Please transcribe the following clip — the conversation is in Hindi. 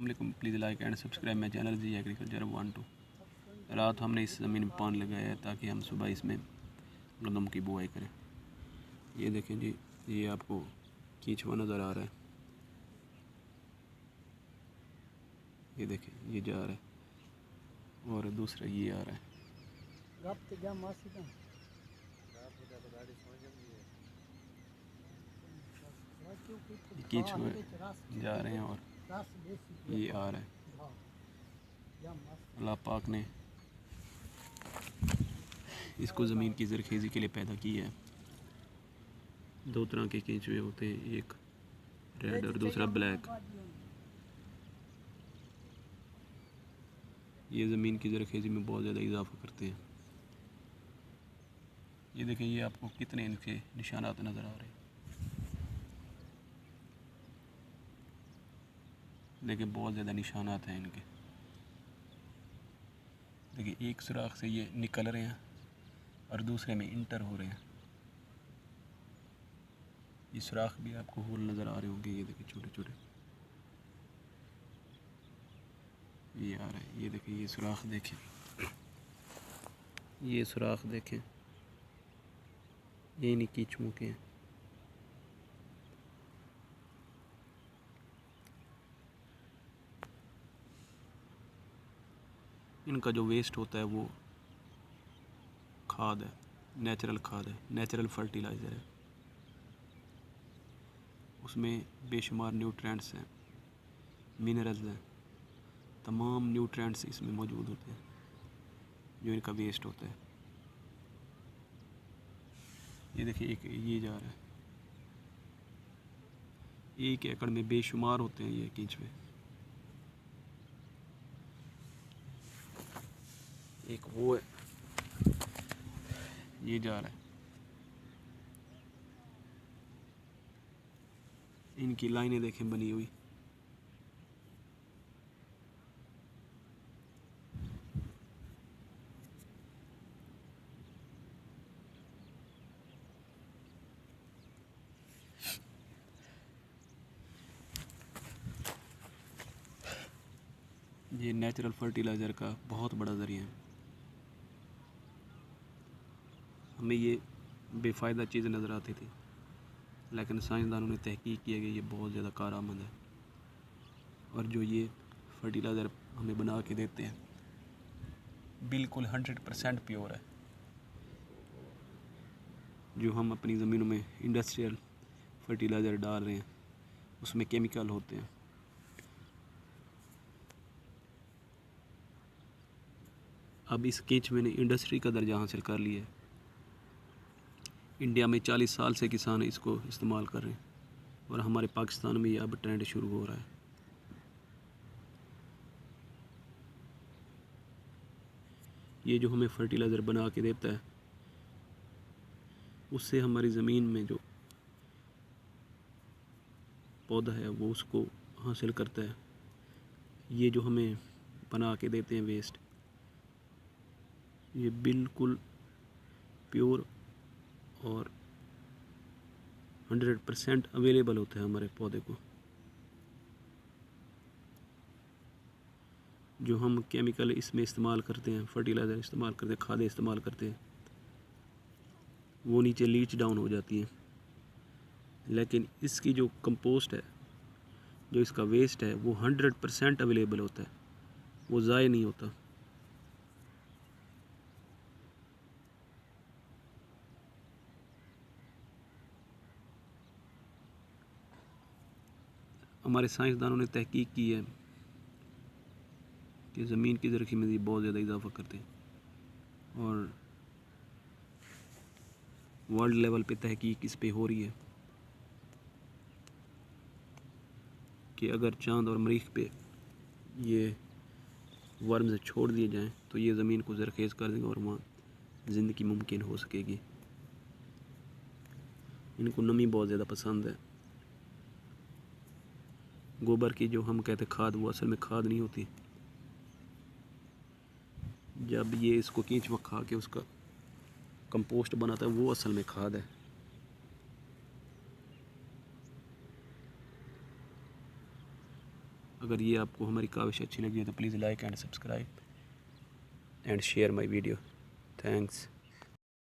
अस्सलामुअलैकुम, please like and subscribe my channel जी एग्रीकल्चर 1-2। रात हमने इस ज़मीन में पानी लगाया है ताकि हम सुबह इसमें गंदम की बुआई करें। ये देखें जी, ये आपको कीचुआ नज़र आ रहा है। ये देखें, ये जा रहा है और दूसरा ये आ रहा है। कीचुए जा रहे हैं और ये आ रहा है। अल्लाह पाक ने इसको ज़मीन की ज़रखेज़ी के लिए पैदा किया है। दो तरह के कीचुए होते हैं, एक रेड और दूसरा ब्लैक। ये ज़मीन की ज़रखेज़ी में बहुत ज़्यादा इजाफा करते हैं। ये देखें, ये आपको कितने इनके निशानात नज़र आ रहे हैं। देखिए, बहुत ज़्यादा निशानात हैं इनके। देखिए, एक सुराख से ये निकल रहे हैं और दूसरे में इंटर हो रहे हैं। ये सुराख भी आपको होल नज़र आ रहे होंगे। ये देखिए, छोटे छोटे ये आ रहा है। ये देखिए, ये सुराख देखें, ये सुराख देखें, ये नहीं कीचुओं के हैं। इनका जो वेस्ट होता है वो खाद है, नेचुरल खाद है, नेचुरल फर्टिलाइज़र है। उसमें बेशुमार न्यूट्रिएंट्स हैं, मिनरल्स हैं, तमाम न्यूट्रिएंट्स इसमें मौजूद होते हैं जो इनका वेस्ट होता है। ये देखिए, एक ये जा रहा है। एक एकड़ में बेशुमार होते हैं ये कीचुए। एक वो है, ये जा रहा है। इनकी लाइनें देखें बनी हुई। ये नेचुरल फर्टिलाइज़र का बहुत बड़ा ज़रिया है। हमें ये बेफ़ायदा चीज़ नज़र आती थी, लेकिन साइंसदानों ने तहकीक किया कि ये बहुत ज़्यादा कारआमद है। और जो ये फर्टिलाइज़र हमें बना के देते हैं, बिल्कुल 100% प्योर है। जो हम अपनी ज़मीनों में इंडस्ट्रियल फर्टिलाइज़र डाल रहे हैं, उसमें केमिकल होते हैं। अब इस कीचुए ने इंडस्ट्री का दर्जा हासिल कर लिया है। इंडिया में 40 साल से किसान इसको इस्तेमाल कर रहे हैं और हमारे पाकिस्तान में ये अब ट्रेंड शुरू हो रहा है। ये जो हमें फर्टिलाइज़र बना के देता है, उससे हमारी ज़मीन में जो पौधा है वो उसको हासिल करता है। ये जो हमें बना के देते हैं वेस्ट, ये बिल्कुल प्योर और 100% अवेलेबल होता है हमारे पौधे को। जो हम केमिकल इसमें इस्तेमाल करते हैं, फर्टिलाइज़र इस्तेमाल करते हैं, खादें इस्तेमाल करते हैं, वो नीचे लीच डाउन हो जाती हैं। लेकिन इसकी जो कंपोस्ट है, जो इसका वेस्ट है, वो 100% अवेलेबल होता है, वो ज़ाय नहीं होता। हमारे साइंसदानों ने तहकीक की है कि ज़मीन की ज़रख़ी में बहुत ज़्यादा इजाफा करते हैं और वर्ल्ड लेवल पे तहकीक इस पे हो रही है कि अगर चांद और मरीख पे ये वर्म्स छोड़ दिए जाएं तो ये ज़मीन को ज़रख़ेज़ कर देंगे और वहाँ ज़िंदगी मुमकिन हो सकेगी। इनको नमी बहुत ज़्यादा पसंद है। गोबर की जो हम कहते खाद, वो असल में खाद नहीं होती। जब ये इसको कीचुआ खा के उसका कंपोस्ट बनाता है, वो असल में खाद है। अगर ये आपको हमारी काविश अच्छी लगी है तो please like and subscribe and share my video. Thanks.